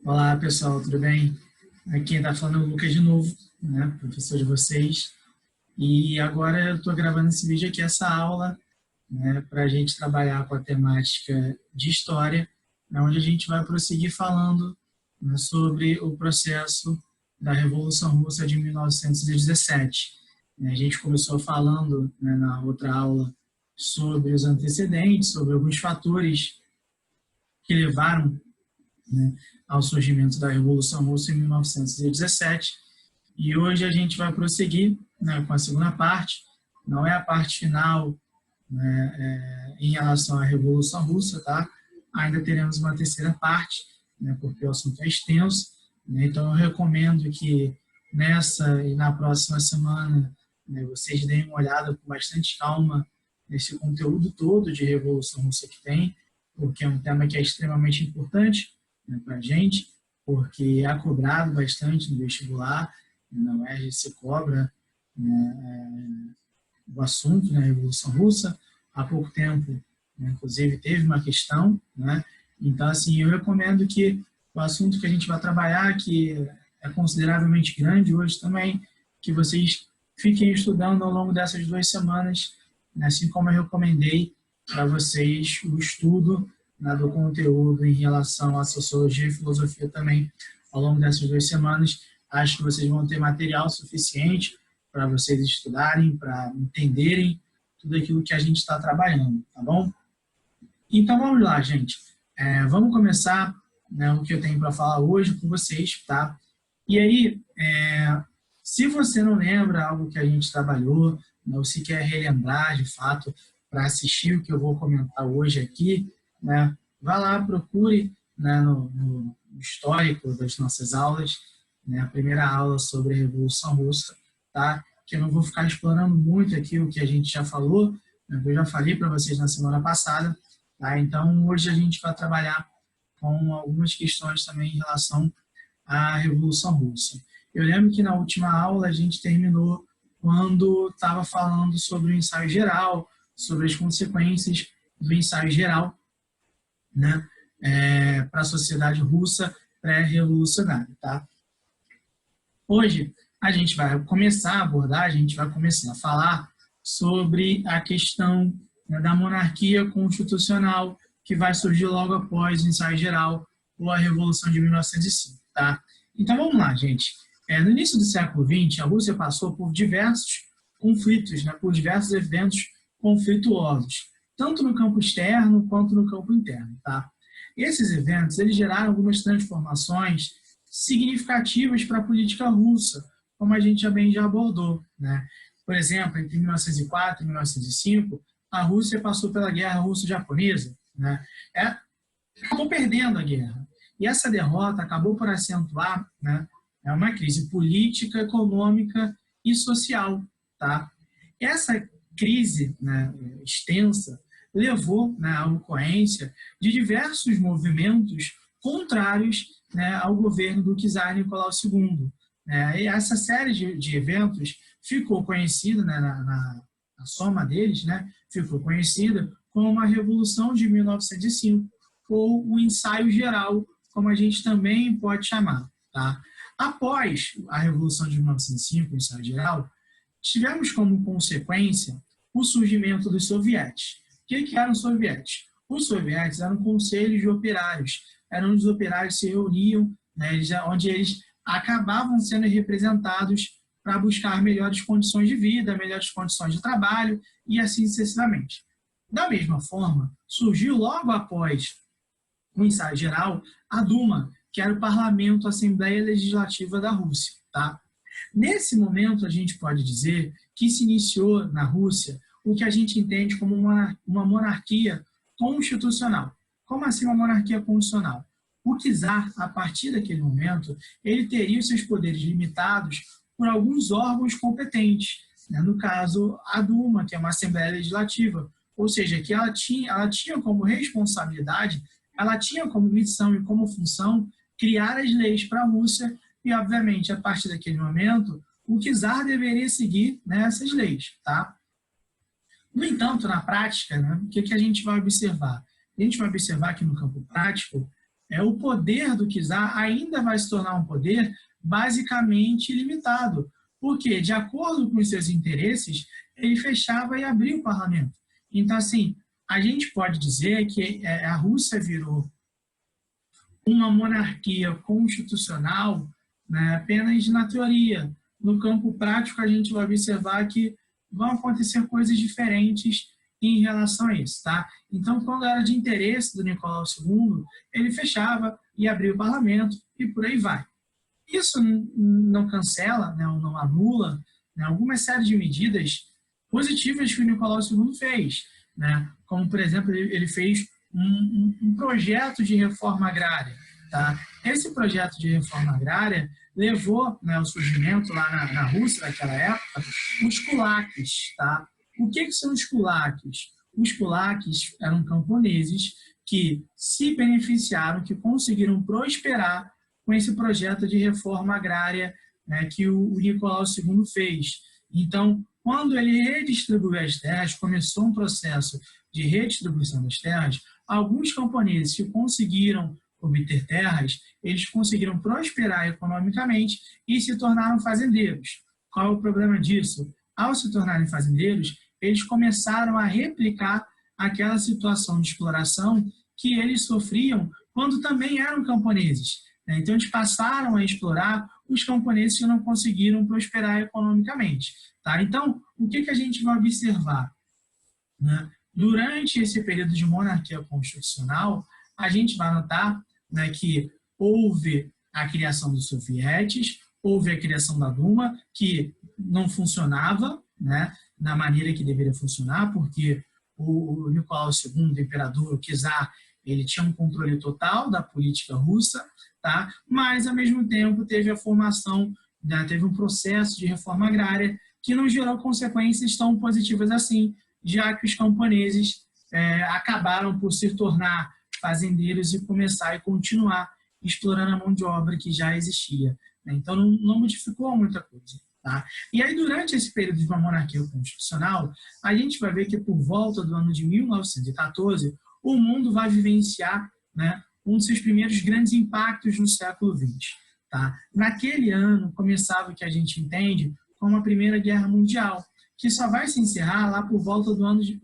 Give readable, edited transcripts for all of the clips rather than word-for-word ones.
Olá, pessoal, tudo bem? Aqui quem está falando é o Lucas de novo, né, professor de vocês. E agora eu estou gravando esse vídeo aqui, essa aula, né, para a gente trabalhar com a temática de história, né, onde a gente vai prosseguir falando, né, sobre o processo da Revolução Russa de 1917. A gente começou falando, né, na outra aula sobre os antecedentes, sobre alguns fatores que levaram, né, ao surgimento da Revolução Russa em 1917. E hoje a gente vai prosseguir, né, com a segunda parte. Não é a parte final, né, em relação à Revolução Russa, tá? Ainda teremos uma terceira parte, né, porque o assunto é extenso. Né? Então eu recomendo que nessa e na próxima semana, né, vocês deem uma olhada com bastante calma nesse conteúdo todo de Revolução Russa que tem, porque é um tema que é extremamente importante, né, para a gente, porque é cobrado bastante no vestibular, na UERJ se cobra, né, o assunto, né, a Revolução Russa. Há pouco tempo, né, inclusive, teve uma questão, né? Então, assim, eu recomendo que o assunto que a gente vai trabalhar, que é consideravelmente grande hoje também, que vocês fiquem estudando ao longo dessas 2 semanas, né, assim como eu recomendei para vocês o estudo, né, do conteúdo em relação à sociologia e filosofia também ao longo dessas 2 semanas. Acho que vocês vão ter material suficiente para vocês estudarem, para entenderem tudo aquilo que a gente está trabalhando, tá bom? Então vamos lá, gente. Vamos começar, né, o que eu tenho para falar hoje com vocês, tá? E aí, se você não lembra algo que a gente trabalhou, né, ou se quer relembrar de fato para assistir o que eu vou comentar hoje aqui, né, vá lá, procure, né, no histórico das nossas aulas, né, a primeira aula sobre a Revolução Russa, tá? Que eu não vou ficar explorando muito aqui o que a gente já falou, né, eu já falei para vocês na semana passada, tá? Então hoje a gente vai trabalhar com algumas questões também em relação à Revolução Russa. Eu lembro que na última aula a gente terminou quando estava falando sobre o ensaio geral, sobre as consequências do ensaio geral, né, para a sociedade russa pré-revolucionária. Tá? Hoje a gente vai começar a abordar, a gente vai começar a falar sobre a questão, né, da monarquia constitucional que vai surgir logo após o ensaio geral ou a Revolução de 1905. Tá? Então vamos lá, gente. No início do século XX, a Rússia passou por diversos conflitos, né, por diversos eventos conflituosos, tanto no campo externo quanto no campo interno. Tá? Esses eventos eles geraram algumas transformações significativas para a política russa, como a gente já abordou. Né? Por exemplo, entre 1904 e 1905, a Rússia passou pela Guerra Russo-Japonesa, né? Acabou perdendo a guerra. E essa derrota acabou por acentuar, né, uma crise política, econômica e social. Tá? Essa crise, né, extensa levou, né, à ocorrência de diversos movimentos contrários, né, ao governo do czar Nicolau II. E essa série de eventos ficou conhecida, né, na soma deles, né, ficou conhecida como a Revolução de 1905, ou o ensaio geral, como a gente também pode chamar. Tá? Após a Revolução de 1905, o ensaio geral, tivemos como consequência o surgimento dos sovietes. O que eram os sovietes? Os sovietes eram conselhos de operários, eram onde os operários se reuniam, né, onde eles acabavam sendo representados para buscar melhores condições de vida, melhores condições de trabalho e assim sucessivamente. Da mesma forma, surgiu logo após o ensaio geral a Duma, que era o parlamento, a Assembleia Legislativa da Rússia. Tá? Nesse momento, a gente pode dizer que se iniciou na Rússia o que a gente entende como uma monarquia constitucional. Como assim uma monarquia constitucional? O czar, a partir daquele momento, ele teria os seus poderes limitados por alguns órgãos competentes. Né? No caso, a Duma, que é uma Assembleia Legislativa, ou seja, que ela tinha como responsabilidade, ela tinha como missão e como função criar as leis para a Rússia e, obviamente, a partir daquele momento, o czar deveria seguir, né, essas leis. Tá? No entanto, na prática, né, o que a gente vai observar? A gente vai observar que no campo prático, o poder do czar ainda vai se tornar um poder basicamente limitado, porque, de acordo com os seus interesses, ele fechava e abria o parlamento. Então, assim, a gente pode dizer que a Rússia virou uma monarquia constitucional, né, apenas na teoria. No campo prático, a gente vai observar que vão acontecer coisas diferentes em relação a isso. Tá? Então, quando era de interesse do Nicolau II, ele fechava e abria o parlamento e por aí vai. Isso não cancela, né, ou não anula, né, alguma série de medidas positivas que o Nicolau II fez, né? Como, por exemplo, ele fez um projeto de reforma agrária. Tá? Esse projeto de reforma agrária levou, né, ao surgimento lá na Rússia, naquela época, os kulaks. Tá? O que são os kulaks? Os kulaks eram camponeses que se beneficiaram, que conseguiram prosperar com esse projeto de reforma agrária, né, que o Nicolau II fez. Então, quando ele redistribuiu as terras, começou um processo de redistribuição das terras, alguns camponeses que conseguiram obter terras, eles conseguiram prosperar economicamente e se tornaram fazendeiros. Qual é o problema disso? Ao se tornarem fazendeiros, eles começaram a replicar aquela situação de exploração que eles sofriam quando também eram camponeses. Então, eles passaram a explorar os camponeses que não conseguiram prosperar economicamente. Tá? Então, o que a gente vai observar? Né? Durante esse período de monarquia constitucional, a gente vai notar, né, que houve a criação dos sovietes, houve a criação da Duma, que não funcionava, né, da maneira que deveria funcionar, porque o Nicolau II, o imperador, o czar, ele tinha um controle total da política russa, tá? Mas, ao mesmo tempo, teve a formação, né, teve um processo de reforma agrária que não gerou consequências tão positivas assim, já que os camponeses acabaram por se tornar fazendeiros e começar e continuar explorando a mão de obra que já existia. Né? Então, não modificou muita coisa. Tá? E aí, durante esse período de uma monarquia constitucional, a gente vai ver que por volta do ano de 1914, o mundo vai vivenciar, né, um dos seus primeiros grandes impactos no século XX. Tá? Naquele ano, começava o que a gente entende como a Primeira Guerra Mundial, que só vai se encerrar lá por volta do ano de...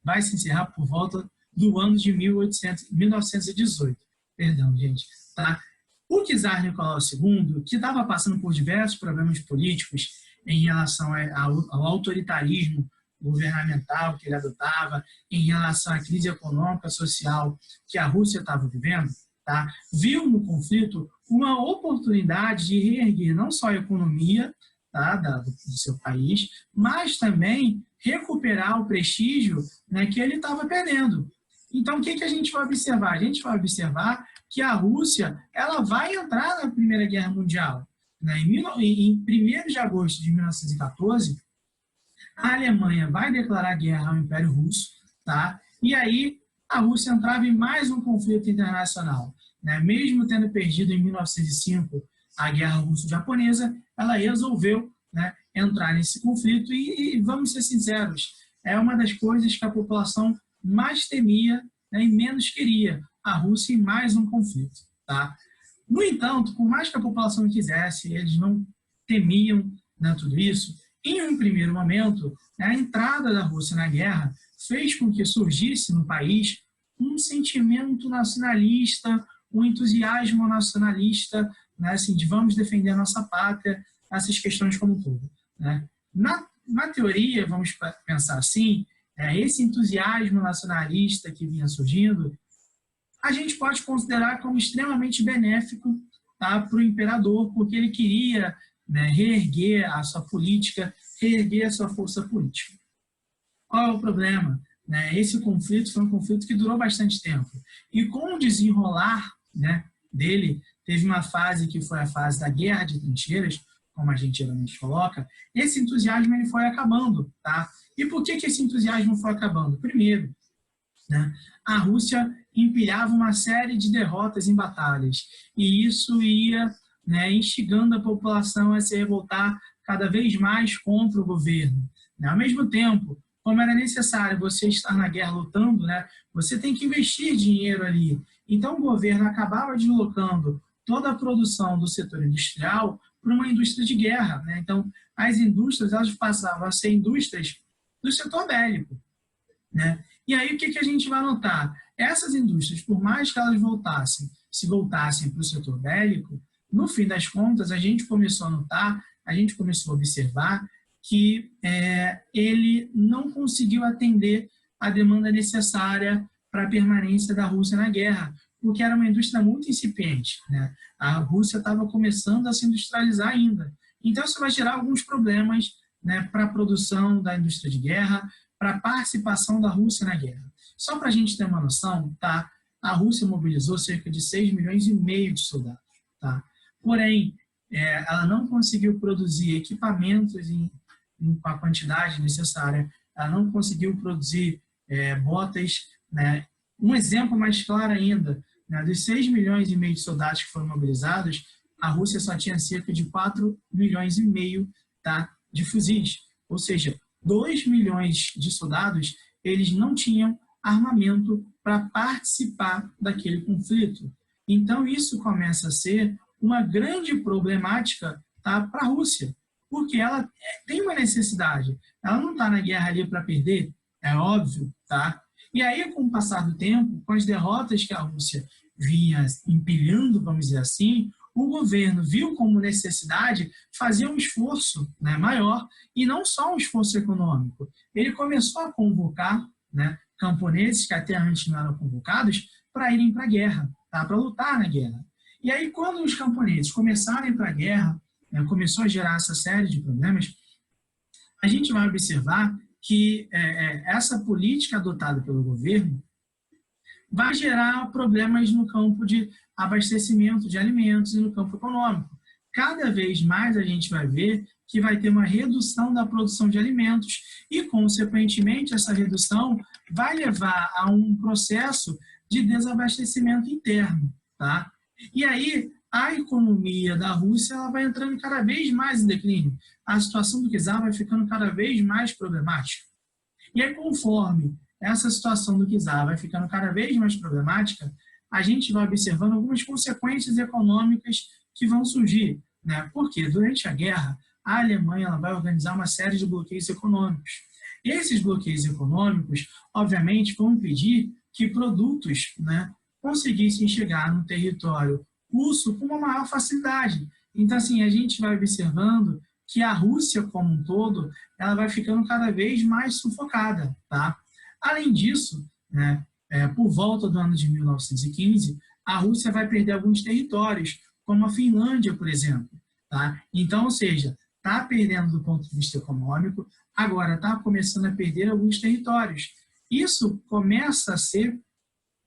vai se encerrar por volta do ano de 1918. Perdão, gente. Tá? O czar Nicolau II, que estava passando por diversos problemas políticos em relação ao autoritarismo governamental que ele adotava, em relação à crise econômica, social que a Rússia estava vivendo, tá? Viu no conflito uma oportunidade de reerguer não só a economia, tá, do seu país, mas também recuperar o prestígio, né, que ele estava perdendo. Então, o que a gente vai observar? A gente vai observar que a Rússia ela vai entrar na Primeira Guerra Mundial. Né? Em 1º de agosto de 1914, a Alemanha vai declarar guerra ao Império Russo, tá? E aí a Rússia entrava em mais um conflito internacional. Né? Mesmo tendo perdido em 1905 a Guerra Russo-Japonesa, ela resolveu, né, entrar nesse conflito e, vamos ser sinceros, é uma das coisas que a população mais temia, né, e menos queria, a Rússia em mais um conflito. Tá? No entanto, por mais que a população quisesse, eles não temiam, né, tudo isso, em um primeiro momento, a entrada da Rússia na guerra fez com que surgisse no país um sentimento nacionalista, um entusiasmo nacionalista, né, assim, de vamos defender a nossa pátria, essas questões como um todo. Né? Na teoria, vamos pensar assim, esse entusiasmo nacionalista que vinha surgindo, a gente pode considerar como extremamente benéfico, tá, para o imperador, porque ele queria, né, reerguer a sua política, reerguer a sua força política. Qual é o problema? Né? Esse conflito foi um conflito que durou bastante tempo. E com o desenrolar, né, dele, teve uma fase que foi a fase da guerra de trincheiras, como a gente geralmente coloca, esse entusiasmo ele foi acabando. Tá? E por que esse entusiasmo foi acabando? Primeiro, né, a Rússia empilhava uma série de derrotas em batalhas, e isso ia, né, instigando a população a se revoltar cada vez mais contra o governo. Né? Ao mesmo tempo, como era necessário você estar na guerra lutando, né, você tem que investir dinheiro ali. Então, o governo acabava deslocando toda a produção do setor industrial para uma indústria de guerra, né? Então, as indústrias elas passavam a ser indústrias do setor bélico, né? E aí, o que a gente vai notar? Essas indústrias, por mais que elas se voltassem para o setor bélico, no fim das contas, a gente começou a notar, a gente começou a observar que ele não conseguiu atender a demanda necessária para a permanência da Rússia na guerra, porque era uma indústria muito incipiente, né? A Rússia estava começando a se industrializar ainda. Então, isso vai gerar alguns problemas, né, para a produção da indústria de guerra, para a participação da Rússia na guerra. Só para a gente ter uma noção, tá? A Rússia mobilizou cerca de 6,5 milhões de soldados. Tá? Porém, ela não conseguiu produzir equipamentos com a quantidade necessária, ela não conseguiu produzir botas, né? Um exemplo mais claro ainda, né? Dos 6,5 milhões de soldados que foram mobilizados, a Rússia só tinha cerca de 4,5 milhões, tá? De fuzis. Ou seja, 2 milhões de soldados, eles não tinham armamento para participar daquele conflito. Então, isso começa a ser uma grande problemática, tá, para a Rússia, porque ela tem uma necessidade. Ela não está na guerra ali para perder, é óbvio, tá? E aí, com o passar do tempo, com as derrotas que a Rússia vinha empilhando, vamos dizer assim, o governo viu como necessidade fazer um esforço, né, maior, e não só um esforço econômico. Ele começou a convocar, né, camponeses que até antes não eram convocados para irem para a guerra, tá, para lutar na guerra. E aí, quando os camponeses começaram a ir para a guerra, né, começou a gerar essa série de problemas, a gente vai observar que essa política adotada pelo governo vai gerar problemas no campo de abastecimento de alimentos e no campo econômico. Cada vez mais a gente vai ver que vai ter uma redução da produção de alimentos e, consequentemente, essa redução vai levar a um processo de desabastecimento interno, tá? E aí, a economia da Rússia ela vai entrando cada vez mais em declínio. A situação do czar vai ficando cada vez mais problemática. E aí, conforme essa situação do czar vai ficando cada vez mais problemática, a gente vai observando algumas consequências econômicas que vão surgir, né? Porque durante a guerra, a Alemanha ela vai organizar uma série de bloqueios econômicos. E esses bloqueios econômicos, obviamente, vão impedir que produtos, né, conseguissem chegar no território russo com uma maior facilidade. Então, assim, a gente vai observando que a Rússia, como um todo, ela vai ficando cada vez mais sufocada, tá? Além disso, né, por volta do ano de 1915, a Rússia vai perder alguns territórios, como a Finlândia, por exemplo. Tá? Então, ou seja, está perdendo do ponto de vista econômico, agora está começando a perder alguns territórios. Isso começa a ser,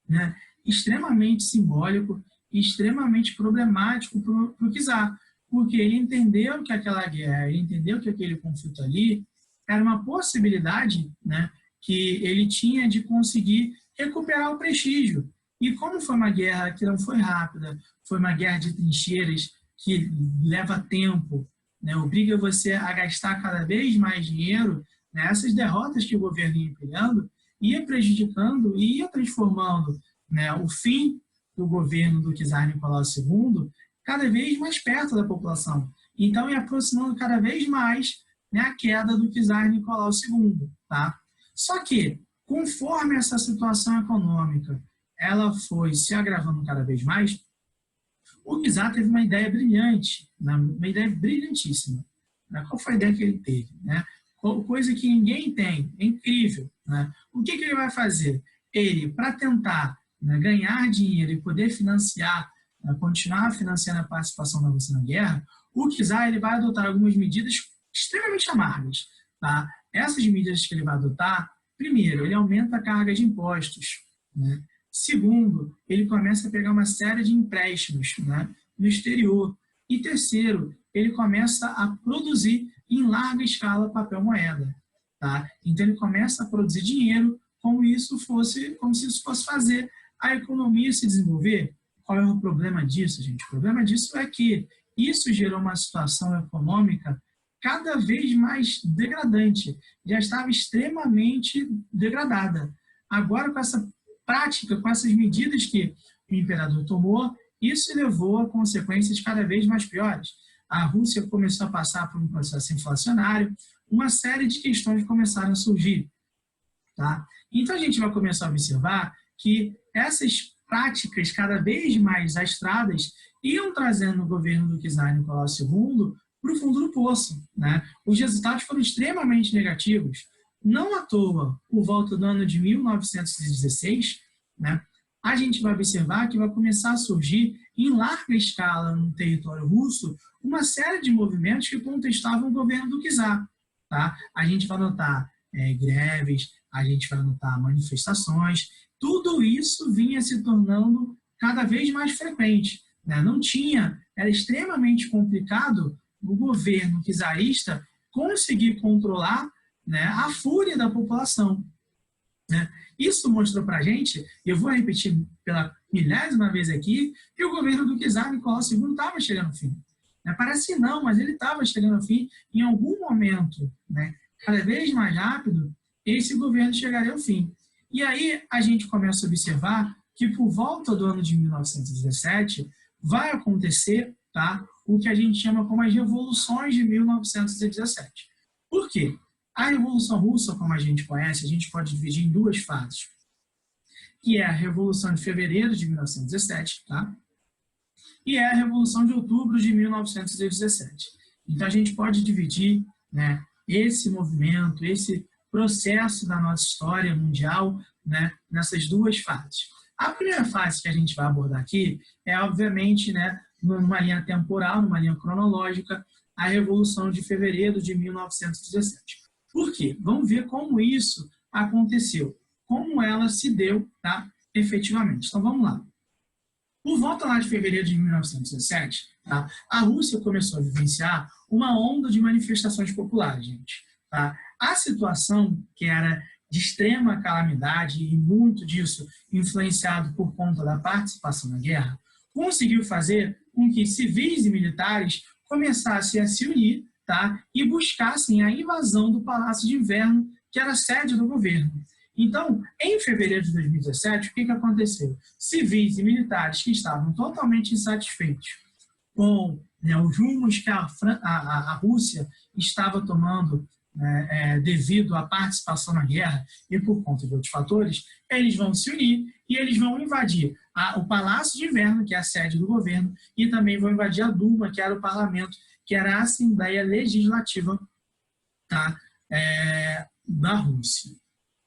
né, extremamente simbólico e extremamente problemático para o czar, porque ele entendeu que aquela guerra, ele entendeu que aquele conflito ali era uma possibilidade, né, que ele tinha de conseguir recuperar o prestígio. E como foi uma guerra que não foi rápida, foi uma guerra de trincheiras que leva tempo, né, obriga você a gastar cada vez mais dinheiro, né, essas derrotas que o governo ia empilhando, ia prejudicando e ia transformando, né, o fim do governo do czar Nicolau II cada vez mais perto da população. Então, ia aproximando cada vez mais, né, a queda do czar Nicolau II. Tá? Só que, conforme essa situação econômica ela foi se agravando cada vez mais, o czar teve uma ideia brilhante, uma ideia brilhantíssima. Qual foi a ideia que ele teve? Coisa que ninguém tem, é incrível. O que ele vai fazer? Ele, para tentar, ganhar dinheiro e poder financiar, continuar financiando a participação da Rússia na guerra, o czar ele vai adotar algumas medidas extremamente amargas. Tá? Essas medidas que ele vai adotar, primeiro, ele aumenta a carga de impostos. Segundo, ele começa a pegar uma série de empréstimos, no exterior. E terceiro, ele começa a produzir em larga escala papel moeda. Tá? Então ele começa a produzir dinheiro como se isso fosse fazer a economia se desenvolver. Qual é o problema disso, gente? O problema disso é que isso gerou uma situação econômica cada vez mais degradante. Já estava extremamente degradada. Agora, com essa prática, com essas medidas que o imperador tomou, isso levou a consequências cada vez mais piores. A Rússia começou a passar por um processo inflacionário, uma série de questões começaram a surgir. Tá? Então, a gente vai começar a observar que essas práticas cada vez mais desastradas iam trazendo o governo do czar Nicolau II para o fundo do poço. Né? Os resultados foram extremamente negativos. Não à toa, por volta do ano de 1916, né, a gente vai observar que vai começar a surgir em larga escala no território russo uma série de movimentos que contestavam o governo do czar. Tá? A gente vai notar greves, a gente vai notar manifestações, tudo isso vinha se tornando cada vez mais frequente. Né? Não tinha, era extremamente complicado o governo czarista conseguir controlar, né, a fúria da população. Né? Isso mostrou para a gente, e eu vou repetir pela milésima vez aqui, que o governo do czar Nicolau II estava chegando ao fim. Né? Parece que não, mas ele estava chegando ao fim em algum momento, né, cada vez mais rápido, esse governo chegaria ao fim. E aí a gente começa a observar que por volta do ano de 1917 vai acontecer, tá, o que a gente chama como as revoluções de 1917. Por quê? A Revolução Russa, como a gente conhece, a gente pode dividir em duas fases, que é a Revolução de Fevereiro de 1917, tá? E é a Revolução de Outubro de 1917. Então, a gente pode dividir, né, esse movimento, esse processo da nossa história mundial, né, nessas duas fases. A primeira fase que a gente vai abordar aqui é, obviamente, né, numa linha temporal, numa linha cronológica, a Revolução de Fevereiro de 1917. Por quê? Vamos ver como isso aconteceu, como ela se deu, tá, efetivamente. Então, vamos lá. Por volta lá de fevereiro de 1917, tá, a Rússia começou a vivenciar uma onda de manifestações populares, gente. Tá? A situação, que era de extrema calamidade e muito disso influenciado por conta da participação na guerra, conseguiu fazer com que civis e militares começassem a se unir, tá, e buscassem a invasão do Palácio de Inverno, que era a sede do governo. Então, em fevereiro de 2017, o que aconteceu? Civis e militares que estavam totalmente insatisfeitos com, né, os rumos que a Rússia estava tomando, devido à participação na guerra e por conta de outros fatores, eles vão se unir e eles vão invadir o Palácio de Inverno, que é a sede do governo, e também vão invadir a Duma, que era o parlamento, que era a Assembleia Legislativa, tá, da Rússia.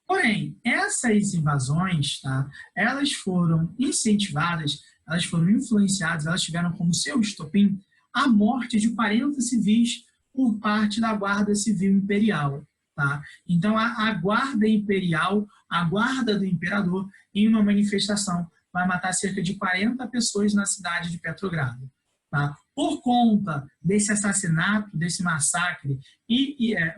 Porém, essas invasões, tá, elas foram incentivadas, elas foram influenciadas, elas tiveram como seu estopim a morte de 40 civis por parte da Guarda Civil Imperial. Tá? Então, a Guarda Imperial, a Guarda do Imperador, em uma manifestação, vai matar cerca de 40 pessoas na cidade de Petrogrado. Tá? Por conta desse assassinato, desse massacre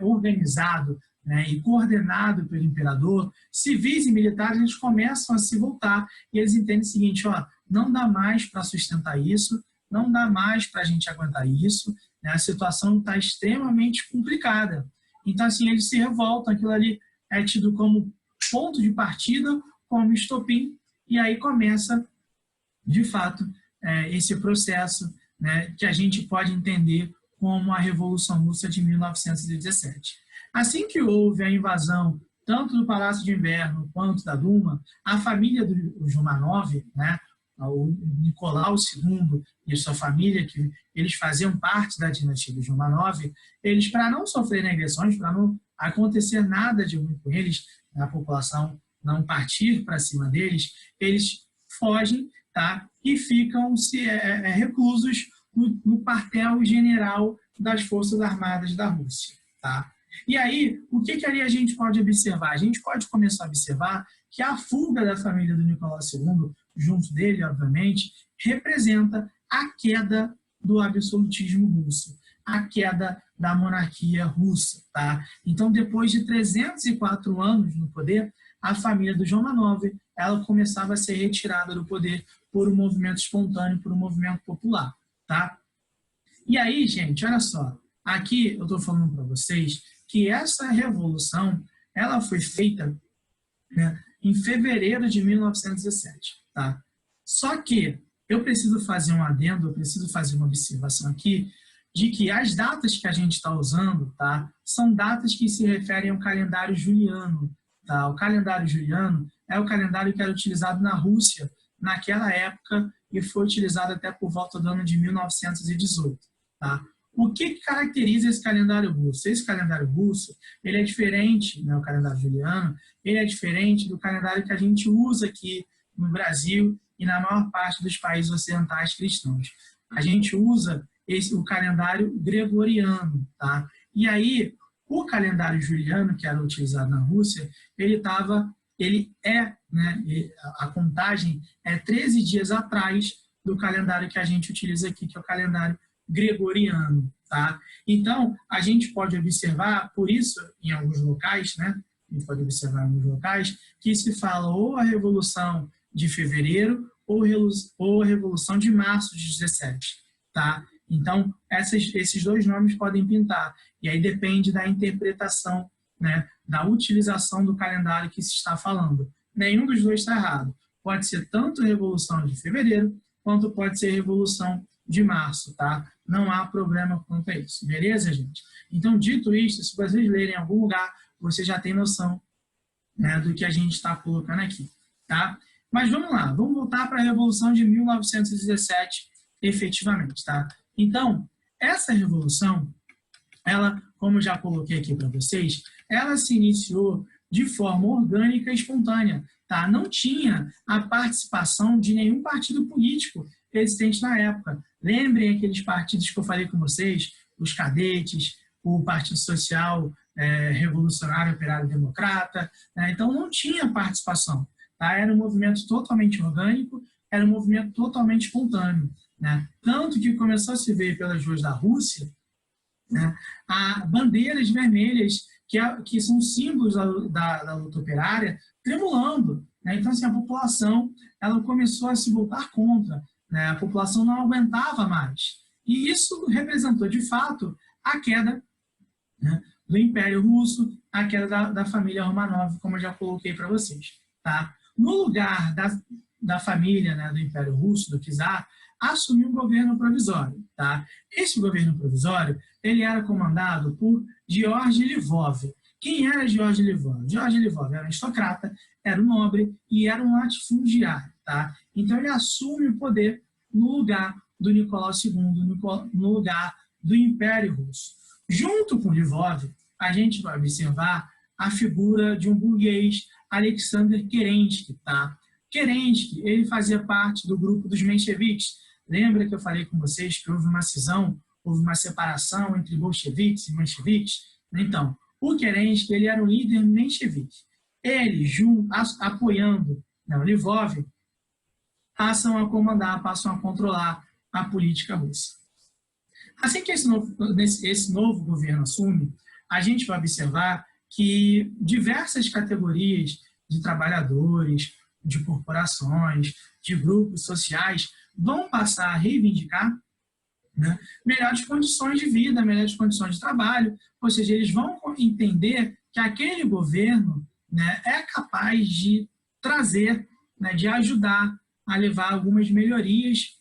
organizado, né, e coordenado pelo imperador, civis e militares eles começam a se voltar e eles entendem o seguinte: ó, não dá mais para sustentar isso, não dá mais para a gente aguentar isso, né, a situação está extremamente complicada. Então, assim, eles se revoltam, aquilo ali é tido como ponto de partida, como estopim, e aí começa, de fato, esse processo, né, que a gente pode entender como a Revolução Russa de 1917. Assim que houve a invasão tanto do Palácio de Inverno quanto da Duma, a família do Romanov, né, o Nicolau II e sua família, que eles faziam parte da dinastia dos Romanov, eles, para não sofrerem agressões, para não acontecer nada de ruim com eles, a população não partir para cima deles, eles fogem, tá, e ficam reclusos no quartel-general das Forças Armadas da Rússia. Tá? E aí, o que ali a gente pode observar? A gente pode começar a observar que a fuga da família do Nicolau II, junto dele, obviamente, representa a queda do absolutismo russo, a queda da monarquia russa. Tá? Então, depois de 304 anos no poder, a família do Romanov, ela começava a ser retirada do poder por um movimento espontâneo, por um movimento popular. Tá? E aí, gente, olha só, aqui eu estou falando para vocês que essa revolução ela foi feita, né, em fevereiro de 1917. Tá? Só que eu preciso fazer um adendo, eu preciso fazer uma observação aqui, de que as datas que a gente está usando, tá, são datas que se referem ao calendário juliano. Tá? O calendário juliano é o calendário que era utilizado na Rússia naquela época e foi utilizado até por volta do ano de 1918. Tá? O que caracteriza esse calendário russo? Esse calendário russo, ele é diferente, né, o calendário juliano, ele é diferente do calendário que a gente usa aqui no Brasil e na maior parte dos países ocidentais cristãos. A gente usa o calendário gregoriano. Tá? E aí, o calendário juliano, que era utilizado na Rússia, a contagem é 13 dias atrás do calendário que a gente utiliza aqui, que é o calendário gregoriano. Tá? Então, a gente pode observar, por isso, em alguns locais, né, a gente pode observar em alguns locais, que se fala ou a Revolução de Fevereiro ou a Revolução de Março de 17. Tá? Então, esses dois nomes podem pintar. E aí depende da interpretação, né, da utilização do calendário que se está falando. Nenhum dos dois está errado. Pode ser tanto Revolução de Fevereiro, quanto pode ser Revolução de Março. Tá? Não há problema quanto a isso. Beleza, gente? Então, dito isso, se vocês lerem em algum lugar, você já tem noção, né, do que a gente está colocando aqui. Tá? Mas vamos lá, vamos voltar para a Revolução de 1917, efetivamente. Tá? Então, essa revolução, ela, como eu já coloquei aqui para vocês, ela se iniciou de forma orgânica e espontânea. Tá? Não tinha a participação de nenhum partido político existente na época. Lembrem aqueles partidos que eu falei com vocês, os cadetes, o Partido Social Revolucionário Operário Democrata. Né? Então, não tinha participação. Tá? Era um movimento totalmente orgânico, era um movimento totalmente espontâneo. Né? Tanto que começou a se ver pelas ruas da Rússia, né, bandeiras vermelhas, que são símbolos da luta operária, tremulando. Né? Então, assim, a população ela começou a se voltar contra. Né? A população não aguentava mais. E isso representou, de fato, a queda, né, do Império Russo, a queda da família Romanov, como eu já coloquei para vocês. Tá? No lugar da família, né, do Império Russo, do czar, assumiu um governo provisório. Tá? Esse governo provisório ele era comandado por George Lvov. Quem era George Lvov? George Lvov era um aristocrata, era um nobre e era um latifundiário. Tá? Então ele assume o poder no lugar do Nicolau II, no lugar do Império Russo. Junto com Lvov, a gente vai observar a figura de um burguês, Alexander Kerensky. Tá? Kerensky, ele fazia parte do grupo dos mencheviques. Lembra que eu falei com vocês que houve uma cisão, houve uma separação entre bolcheviques e mencheviques? Então, o Kerensky, ele era um líder menchevique. Ele, apoiando, né, o Lvov, passam a comandar, passam a controlar a política russa. Assim que esse novo governo assume, a gente vai observar que diversas categorias de trabalhadores, de corporações, de grupos sociais vão passar a reivindicar, né, melhores condições de vida, melhores condições de trabalho, ou seja, eles vão entender que aquele governo, né, é capaz de trazer, né, de ajudar a levar algumas melhorias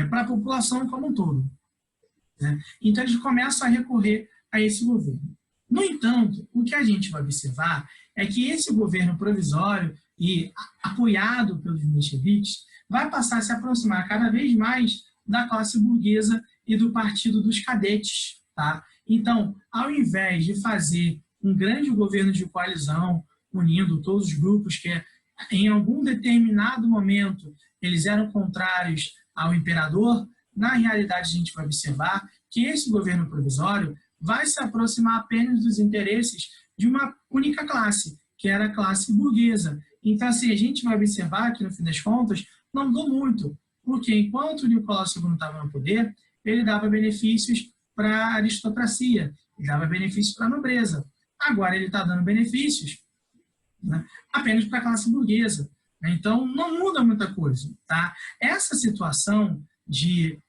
para a população como um todo. Né? Então, eles começam a recorrer a esse governo. No entanto, o que a gente vai observar é que esse governo provisório e apoiado pelos mencheviques vai passar a se aproximar cada vez mais da classe burguesa e do partido dos cadetes. Tá? Então, ao invés de fazer um grande governo de coalizão, unindo todos os grupos que, em algum determinado momento, eles eram contrários ao imperador, na realidade a gente vai observar que esse governo provisório vai se aproximar apenas dos interesses de uma única classe, que era a classe burguesa. Então, assim, a gente vai observar que, no fim das contas, não mudou muito, porque enquanto o Nicolau II estava no poder, ele dava benefícios para a aristocracia, ele dava benefícios para a nobreza. Agora ele está dando benefícios, né, apenas para a classe burguesa. Então, não muda muita coisa. Tá? Essa situação de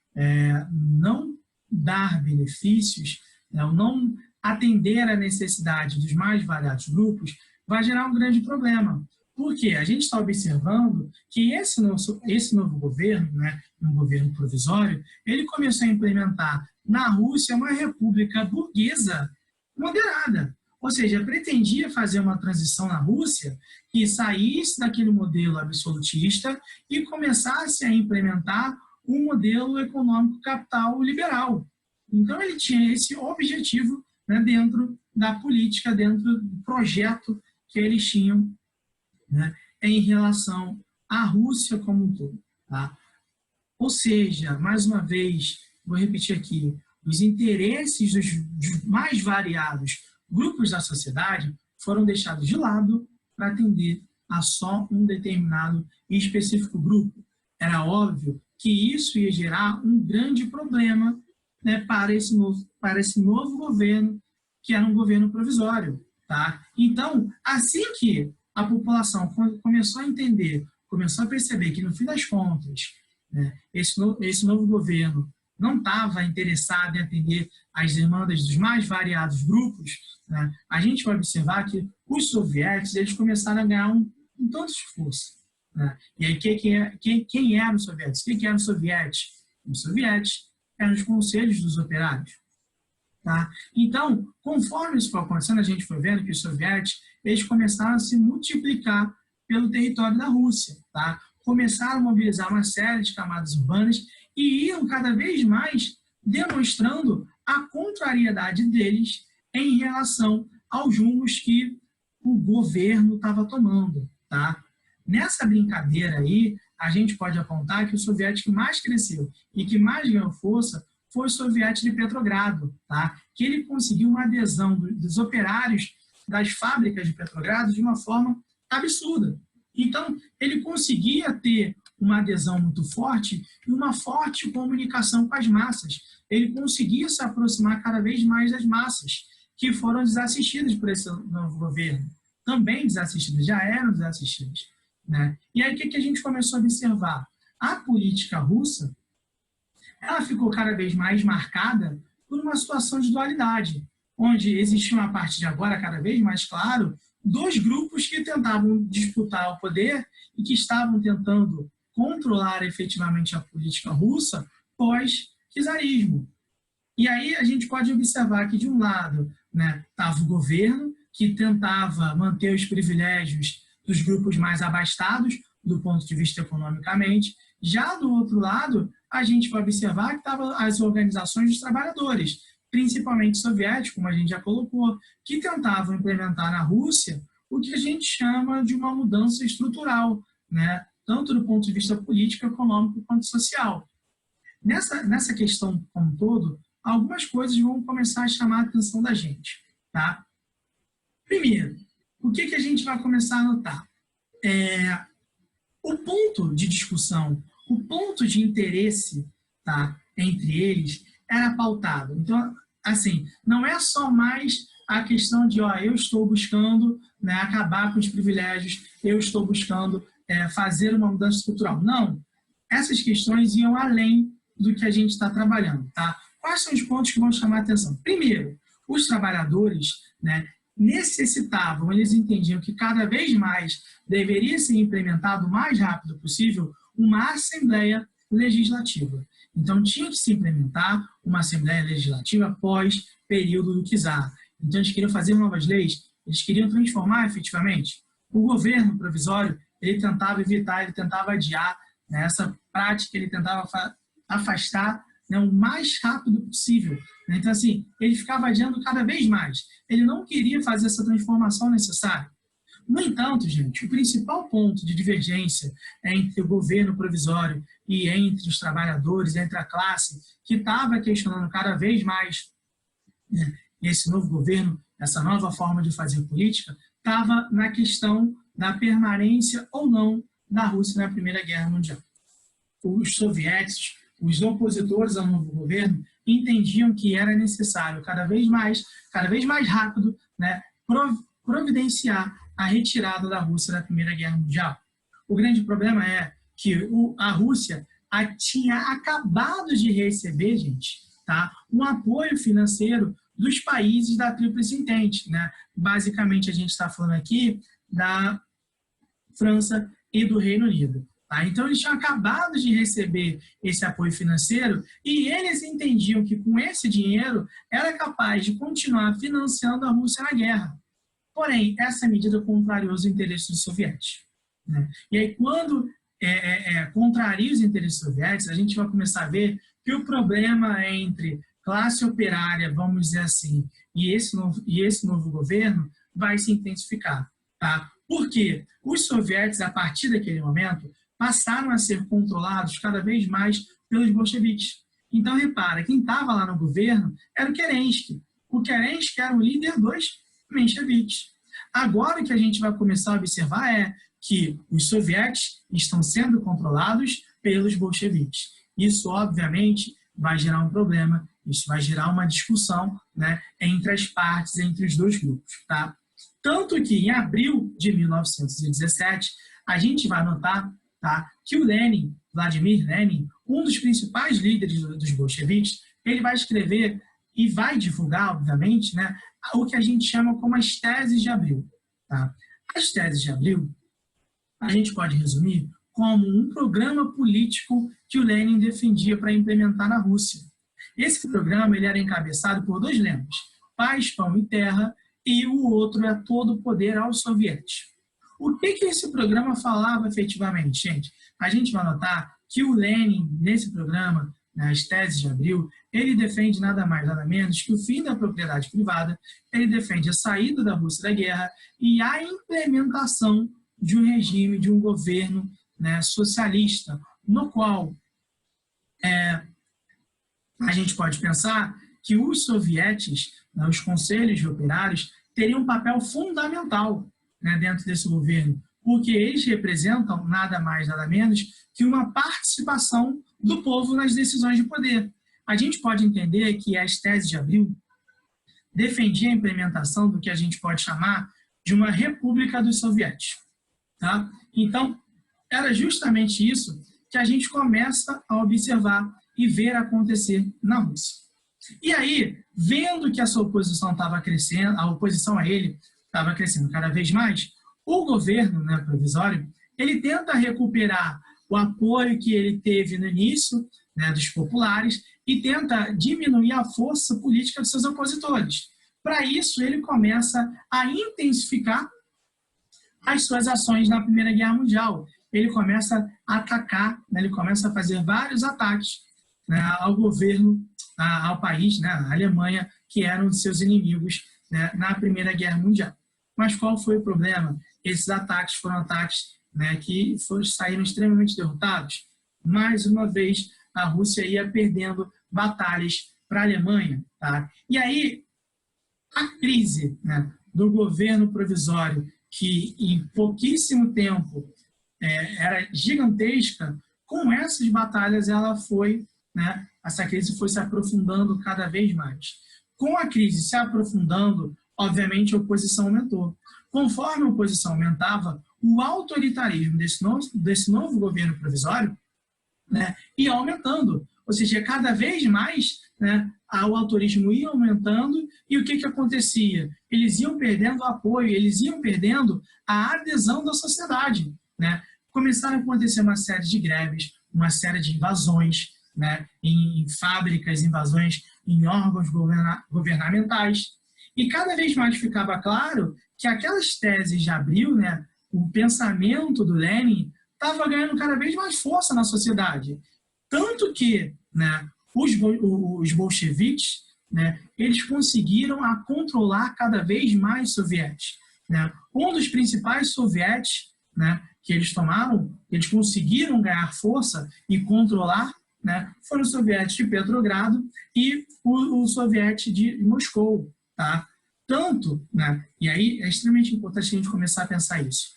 não dar benefícios, não atender à necessidade dos mais variados grupos, vai gerar um grande problema. Porque a gente está observando que esse novo governo, né, um governo provisório, ele começou a implementar na Rússia uma república burguesa moderada. Ou seja, pretendia fazer uma transição na Rússia que saísse daquele modelo absolutista e começasse a implementar um modelo econômico capital liberal. Então, ele tinha esse objetivo, né, dentro da política, dentro do projeto que eles tinham, né, em relação à Rússia como um todo. Tá? Ou seja, mais uma vez, vou repetir aqui, os interesses dos mais variados grupos da sociedade foram deixados de lado para atender a só um determinado e específico grupo. Era óbvio que isso ia gerar um grande problema, né, para esse novo governo, que era um governo provisório. Tá? Então, assim que a população começou a entender, começou a perceber que, no fim das contas, né, esse novo governo não estava interessado em atender às demandas dos mais variados grupos, né, a gente vai observar que os soviéticos eles começaram a ganhar um tanto de força. Né? E aí, quem eram os soviéticos? Quem eram os soviéticos? Os soviéticos eram os conselhos dos operários. Tá? Então, conforme isso foi acontecendo, a gente foi vendo que os soviéticos eles começaram a se multiplicar pelo território da Rússia. Tá? Começaram a mobilizar uma série de camadas urbanas e iam cada vez mais demonstrando a contrariedade deles em relação aos rumos que o governo estava tomando. Tá? Nessa brincadeira aí, a gente pode apontar que o soviético que mais cresceu e que mais ganhou força foi o soviético de Petrogrado, tá? Que ele conseguiu uma adesão dos operários das fábricas de Petrogrado de uma forma absurda. Então, ele conseguia ter uma adesão muito forte e uma forte comunicação com as massas. Ele conseguia se aproximar cada vez mais das massas, que foram desassistidas por esse novo governo. Também desassistidas, já eram desassistidas. Né? E aí, o que a gente começou a observar? A política russa ela ficou cada vez mais marcada por uma situação de dualidade, onde existiam, a partir de agora, cada vez mais claro, dois grupos que tentavam disputar o poder e que estavam tentando controlar efetivamente a política russa pós-czarismo. E aí a gente pode observar que, de um lado, né, estava o governo, que tentava manter os privilégios dos grupos mais abastados, do ponto de vista economicamente. Já do outro lado, a gente vai observar que estavam as organizações dos trabalhadores, principalmente soviéticos, como a gente já colocou, que tentavam implementar na Rússia o que a gente chama de uma mudança estrutural, né? Tanto do ponto de vista político, econômico, quanto social. Nessa questão como um todo, algumas coisas vão começar a chamar a atenção da gente. Tá? Primeiro, o que a gente vai começar a notar? O ponto de discussão, o ponto de interesse, tá, entre eles era pautado. Então, assim, não é só mais a questão de, eu estou buscando, né, acabar com os privilégios, eu estou buscando fazer uma mudança estrutural. Não, essas questões iam além do que a gente está trabalhando. Tá? Quais são os pontos que vão chamar a atenção? Primeiro, os trabalhadores, né, necessitavam, eles entendiam que cada vez mais deveria ser implementado o mais rápido possível uma Assembleia Legislativa. Então, tinha que se implementar uma Assembleia Legislativa após período do czar. Então, eles queriam fazer novas leis, eles queriam transformar efetivamente. O governo provisório, ele tentava evitar, ele tentava adiar, né, essa prática, ele tentava afastar, né, o mais rápido possível. Então, assim, ele ficava adiando cada vez mais. Ele não queria fazer essa transformação necessária. No entanto, gente, o principal ponto de divergência entre o governo provisório e entre os trabalhadores, entre a classe, que estava questionando cada vez mais, né, esse novo governo, essa nova forma de fazer política, estava na questão da permanência ou não da Rússia na Primeira Guerra Mundial. Os soviéticos, os opositores ao novo governo, entendiam que era necessário cada vez mais rápido, né, providenciar a retirada da Rússia da Primeira Guerra Mundial. O grande problema é que a Rússia tinha acabado de receber, gente, tá, um apoio financeiro dos países da Tríplice Entente. Né? Basicamente, a gente está falando aqui da França e do Reino Unido. Tá? Então, eles tinham acabado de receber esse apoio financeiro e eles entendiam que com esse dinheiro era capaz de continuar financiando a Rússia na guerra. Porém, essa medida contrariou os interesses dos soviéticos. Né? E aí, quando contraria os interesses soviéticos, a gente vai começar a ver que o problema entre classe operária, vamos dizer assim, e esse novo governo vai se intensificar. Tá? Porque os soviéticos, a partir daquele momento, passaram a ser controlados cada vez mais pelos bolcheviques. Então, repara, quem estava lá no governo era o Kerensky. O Kerensky era o líder dos mencheviques. Agora o que a gente vai começar a observar é que os soviéticos estão sendo controlados pelos bolcheviques. Isso, obviamente, vai gerar um problema, isso vai gerar uma discussão, né, entre as partes, entre os dois grupos. Tá? Tanto que, em abril de 1917, a gente vai notar, tá, que o Lenin, Vladimir Lenin, um dos principais líderes dos bolcheviques, ele vai escrever e vai divulgar, obviamente, né, o que a gente chama como as teses de abril. Tá? As teses de abril, a gente pode resumir como um programa político que o Lenin defendia para implementar na Rússia. Esse programa ele era encabeçado por dois lemas, paz, pão e terra, e o outro é todo o poder aos soviéticos. O que esse programa falava efetivamente, gente? A gente vai notar que o Lenin, nesse programa, nas teses de abril, ele defende nada mais, nada menos que o fim da propriedade privada, ele defende a saída da Rússia da guerra e a implementação de um regime, de um governo, né, socialista, no qual a gente pode pensar que os soviéticos, né, os conselhos de operários, teriam um papel fundamental, né, dentro desse governo, porque eles representam nada mais, nada menos que uma participação do povo nas decisões de poder. A gente pode entender que as teses de abril defendiam a implementação do que a gente pode chamar de uma república dos soviéticos. Tá? Então, era justamente isso que a gente começa a observar e ver acontecer na Rússia. E aí, vendo que essa oposição estava crescendo, a oposição a ele estava crescendo cada vez mais, o governo, né, provisório, ele tenta recuperar o apoio que ele teve no início, né, dos populares e tenta diminuir a força política dos seus opositores. Para isso, ele começa a intensificar as suas ações na Primeira Guerra Mundial. Ele começa a atacar, né, ele começa a fazer vários ataques, né, ao governo, ao país, né, à Alemanha, que eram de seus inimigos, né, na Primeira Guerra Mundial. Mas qual foi o problema? Esses ataques foram ataques, né, que saíram extremamente derrotados. Mais uma vez, a Rússia ia perdendo batalhas para a Alemanha. Tá? E aí, a crise, né, do governo provisório, que em pouquíssimo tempo era gigantesca, com essas batalhas ela foi, né, essa crise foi se aprofundando cada vez mais. Com a crise se aprofundando, obviamente a oposição aumentou. Conforme a oposição aumentava, o autoritarismo desse novo governo provisório, né, ia aumentando. Ou seja, cada vez mais, né, o autorismo ia aumentando e o que acontecia? Eles iam perdendo o apoio, eles iam perdendo a adesão da sociedade. Né? Começaram a acontecer uma série de greves, uma série de invasões, né, em fábricas, invasões em órgãos governamentais. E cada vez mais ficava claro que aquelas teses de abril, né, o pensamento do Lenin, estava ganhando cada vez mais força na sociedade. Tanto que, né, os bolcheviques, né, eles conseguiram controlar cada vez mais soviéticos. Né? Um dos principais soviéticos, né, que eles tomaram, eles conseguiram ganhar força e controlar, né, foram os soviéticos de Petrogrado e o soviético de Moscou. Tá? Tanto, né, e aí é extremamente importante a gente começar a pensar isso.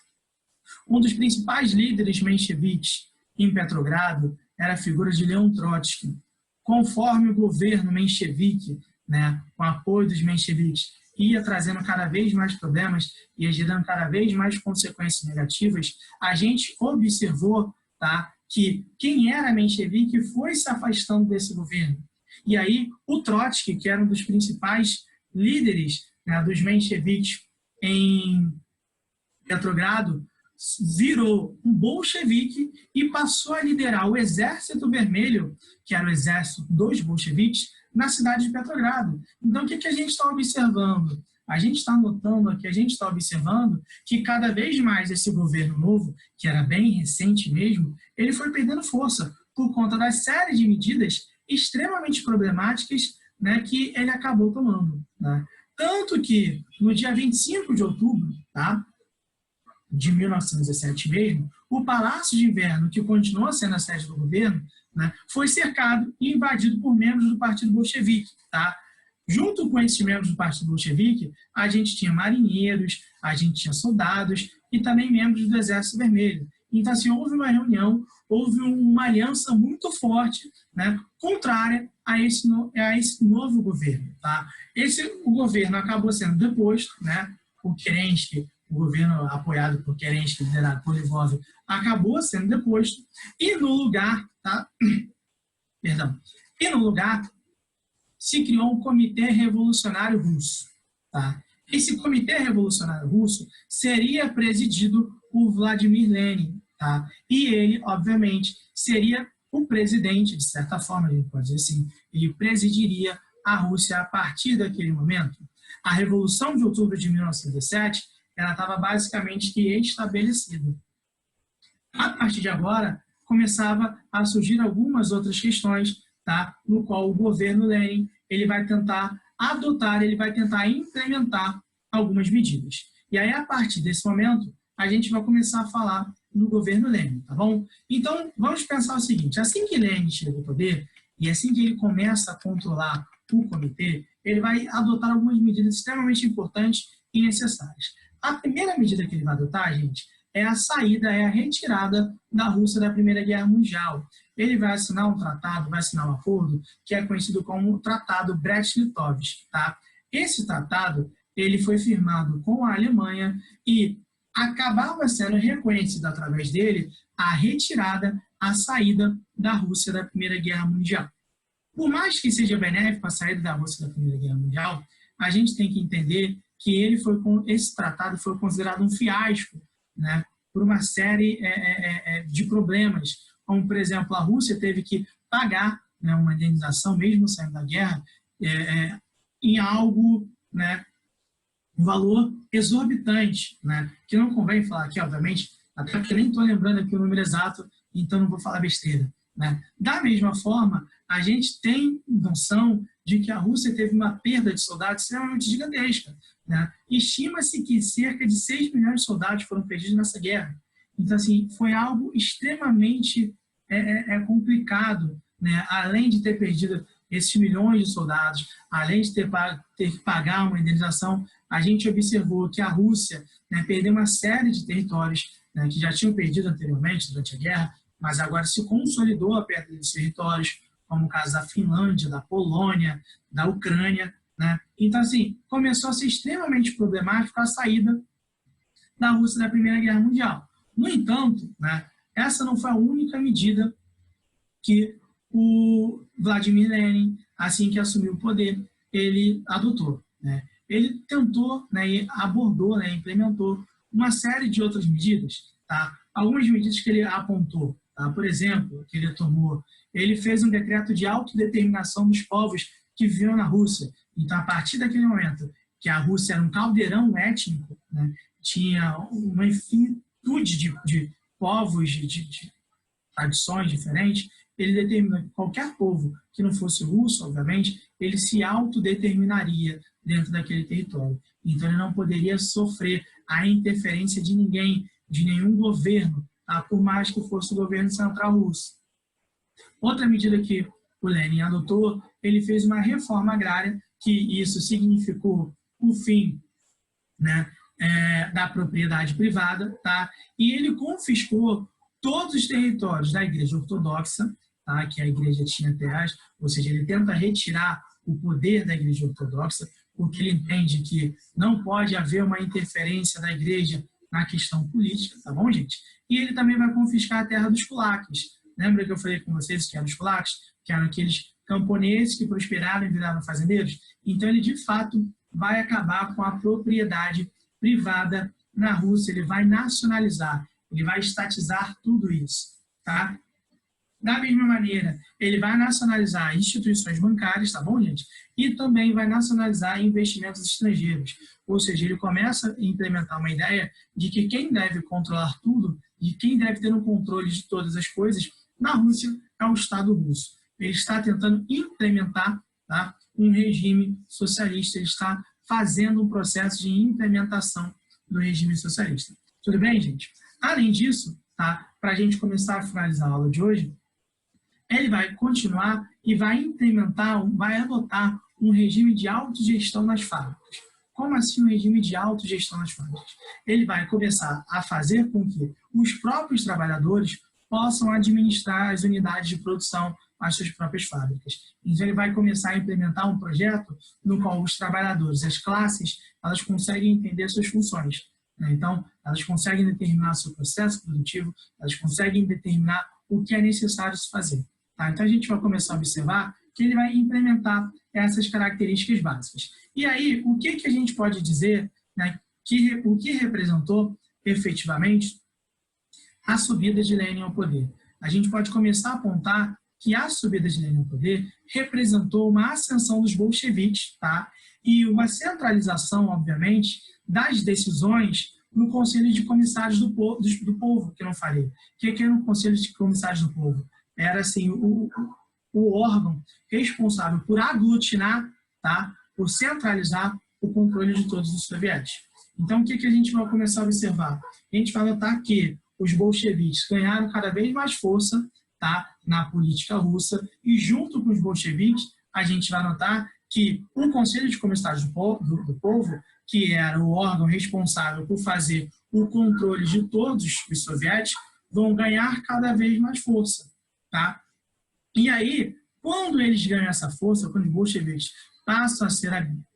Um dos principais líderes mencheviques em Petrogrado era a figura de Leon Trotsky. Conforme o governo menchevique, né, com o apoio dos mencheviques, ia trazendo cada vez mais problemas, ia gerando cada vez mais consequências negativas, a gente observou, tá, que quem era menchevique foi se afastando desse governo. E aí o Trotsky, que era um dos principais líderes, né, dos mencheviques em Petrogrado, virou um bolchevique e passou a liderar o Exército Vermelho, que era o exército dos bolcheviques, na cidade de Petrogrado. Então, o que a gente está observando? A gente está notando aqui, a gente está observando que cada vez mais esse governo novo, que era bem recente mesmo, ele foi perdendo força por conta das séries de medidas extremamente problemáticas, né, que ele acabou tomando. Né? Tanto que, no dia 25 de outubro, tá, de 1917 mesmo, o Palácio de Inverno, que continua sendo a sede do governo, né, foi cercado e invadido por membros do Partido Bolchevique. Tá? Junto com esses membros do Partido Bolchevique, a gente tinha marinheiros, a gente tinha soldados e também membros do Exército Vermelho. Então, assim, houve uma reunião, houve uma aliança muito forte, né, contrária a esse novo governo. Tá? O governo acabou sendo deposto, né, o Kerensky, o governo apoiado por Kerensky, liderado por Lvov, acabou sendo deposto, e no lugar, tá? Perdão, e no lugar se criou um Comitê Revolucionário Russo. Tá? Esse Comitê Revolucionário Russo seria presidido por Vladimir Lenin, tá? E ele, obviamente, seria o presidente, de certa forma, a gente pode dizer assim, ele presidiria a Rússia a partir daquele momento. A Revolução de Outubro de 1917, ela estava basicamente estabelecida. A partir de agora, começava a surgir algumas outras questões, tá? No qual o governo Lenin ele vai tentar adotar, ele vai tentar implementar algumas medidas. E aí, a partir desse momento, a gente vai começar a falar no governo Lenin, tá bom? Então, vamos pensar o seguinte, assim que Lenin chega ao poder, e assim que ele começa a controlar o comitê, ele vai adotar algumas medidas extremamente importantes e necessárias. A primeira medida que ele vai adotar, gente, é a saída, é a retirada da Rússia da Primeira Guerra Mundial. Ele vai assinar um tratado, vai assinar um acordo, que é conhecido como o Tratado Brest-Litovsk. Tá? Esse tratado ele foi firmado com a Alemanha e acabava sendo reconhecido através dele a retirada, a saída da Rússia da Primeira Guerra Mundial. Por mais que seja benéfico a saída da Rússia da Primeira Guerra Mundial, a gente tem que entender que esse tratado foi considerado um fiasco, né, por uma série de problemas, como, por exemplo, a Rússia teve que pagar, né, uma indenização, mesmo saindo da guerra, em algo, né, um valor exorbitante, né, que não convém falar aqui, obviamente, até porque nem estou lembrando aqui o número exato, então não vou falar besteira. Né? Da mesma forma, a gente tem noção de que a Rússia teve uma perda de soldados extremamente gigantesca. Né? Estima-se que cerca de 6 milhões de soldados foram perdidos nessa guerra. Então, assim, foi algo extremamente complicado, né? Além de ter perdido esses milhões de soldados, além de ter que pagar uma indenização, a gente observou que a Rússia, né, perdeu uma série de territórios, né, que já tinham perdido anteriormente durante a guerra, mas agora se consolidou a perda desses territórios, como o caso da Finlândia, da Polônia, da Ucrânia. Né? Então, assim, começou a ser extremamente problemático a saída da Rússia da Primeira Guerra Mundial. No entanto, né, essa não foi a única medida que o Vladimir Lenin, assim que assumiu o poder, ele adotou. Né? Ele tentou, né, e abordou, né, implementou uma série de outras medidas. Tá? Algumas medidas que ele apontou, tá? Por exemplo, que ele tomou, ele fez um decreto de autodeterminação dos povos que viviam na Rússia. Então, a partir daquele momento que a Rússia era um caldeirão étnico, né, tinha uma infinitude de povos, de tradições diferentes, ele determinou que qualquer povo que não fosse russo, obviamente, ele se autodeterminaria dentro daquele território. Então, ele não poderia sofrer a interferência de ninguém, de nenhum governo, tá? Por mais que fosse o governo central russo. Outra medida que o Lenin adotou, ele fez uma reforma agrária, que isso significou o fim, né, da propriedade privada, tá? E ele confiscou todos os territórios da Igreja Ortodoxa, tá? Que a Igreja tinha terras, ou seja, ele tenta retirar o poder da Igreja Ortodoxa, porque ele entende que não pode haver uma interferência da Igreja na questão política, tá bom, gente? E ele também vai confiscar a terra dos kulaks. Lembra que eu falei com vocês que eram os kulaks? Que eram aqueles camponeses que prosperaram e viraram fazendeiros? Então, ele, de fato, vai acabar com a propriedade privada na Rússia, ele vai nacionalizar, Ele vai estatizar tudo isso, tá? Da mesma maneira, ele vai nacionalizar instituições bancárias, tá bom, gente? E também vai nacionalizar investimentos estrangeiros. Ou seja, ele começa a implementar uma ideia de que quem deve controlar tudo e quem deve ter um controle de todas as coisas na Rússia é o Estado russo. Ele está tentando implementar, tá, um regime socialista, ele está fazendo um processo de implementação do regime socialista. Tudo bem, gente? Além disso, tá, para a gente começar a finalizar a aula de hoje, ele vai continuar e vai implementar, vai adotar um regime de autogestão nas fábricas. Como assim um regime de autogestão nas fábricas? Ele vai começar a fazer com que os próprios trabalhadores possam administrar as unidades de produção, as suas próprias fábricas. Então, ele vai começar a implementar um projeto no qual os trabalhadores, as classes, elas conseguem entender suas funções. Então, elas conseguem determinar seu processo produtivo, elas conseguem determinar o que é necessário se fazer. Tá? Então, a gente vai começar a observar que ele vai implementar essas características básicas. E aí, o que a gente pode dizer, né, o que representou efetivamente a subida de Lenin ao poder? A gente pode começar a apontar que a subida de Lenin ao poder representou uma ascensão dos bolcheviques, tá? E uma centralização, obviamente, das decisões no Conselho de Comissários do Povo, que eu não falei. O que era o Conselho de Comissários do Povo? Era assim, o órgão responsável por aglutinar, tá? Por centralizar o controle de todos os soviéticos. Então, o que a gente vai começar a observar? A gente vai notar que os bolcheviques ganharam cada vez mais força, tá, na política russa, e junto com os bolcheviques, a gente vai notar que o Conselho de Comissários do Povo, que era o órgão responsável por fazer o controle de todos os soviéticos, vão ganhar cada vez mais força. Tá? E aí, quando eles ganham essa força, quando os bolcheviques passam a ser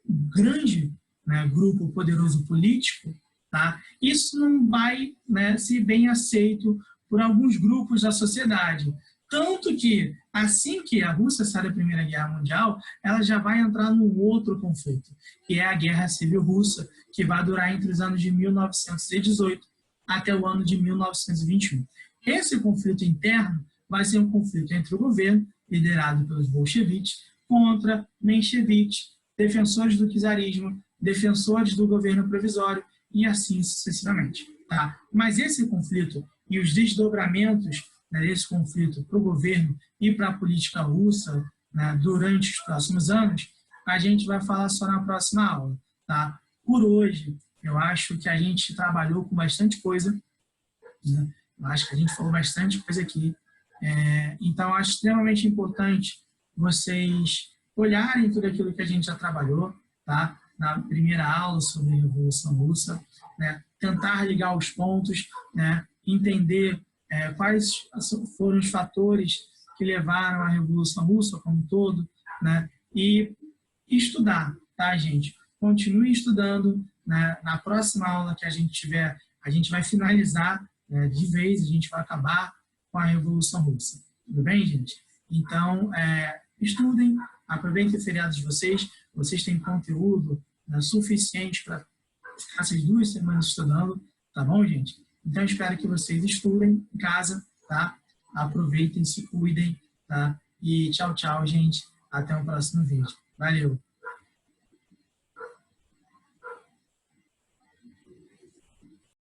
um grande, né, grupo poderoso político, tá? Isso não vai, né, ser bem aceito por alguns grupos da sociedade. Tanto que, assim que a Rússia sai da Primeira Guerra Mundial, ela já vai entrar num outro conflito, que é a Guerra Civil Russa, que vai durar entre os anos de 1918 até o ano de 1921. Esse conflito interno vai ser um conflito entre o governo, liderado pelos bolcheviques, contra mencheviques, defensores do czarismo, defensores do governo provisório e assim sucessivamente. Tá? Mas esse conflito e os desdobramentos, né, desse conflito para o governo e para a política russa, né, durante os próximos anos, a gente vai falar só na próxima aula. Tá? Por hoje, eu acho que a gente trabalhou com bastante coisa, né? Eu acho que a gente falou bastante coisa aqui. Então, acho extremamente importante vocês olharem tudo aquilo que a gente já trabalhou, tá? Na primeira aula sobre a Revolução Russa, né? Tentar ligar os pontos, né? Entender quais foram os fatores que levaram à Revolução Russa como um todo, né? E estudar, tá, gente? Continue estudando, né? Na próxima aula que a gente tiver, a gente vai finalizar, né, de vez, a gente vai acabar com a Revolução Russa. Tudo bem, gente? Então, estudem, aproveitem o feriado de vocês. Vocês têm conteúdo, né, suficiente para ficar essas 2 semanas estudando, tá bom, gente? Então, espero que vocês estudem em casa, tá? Aproveitem, se cuidem, tá? E tchau, tchau, gente. Até o próximo vídeo. Valeu!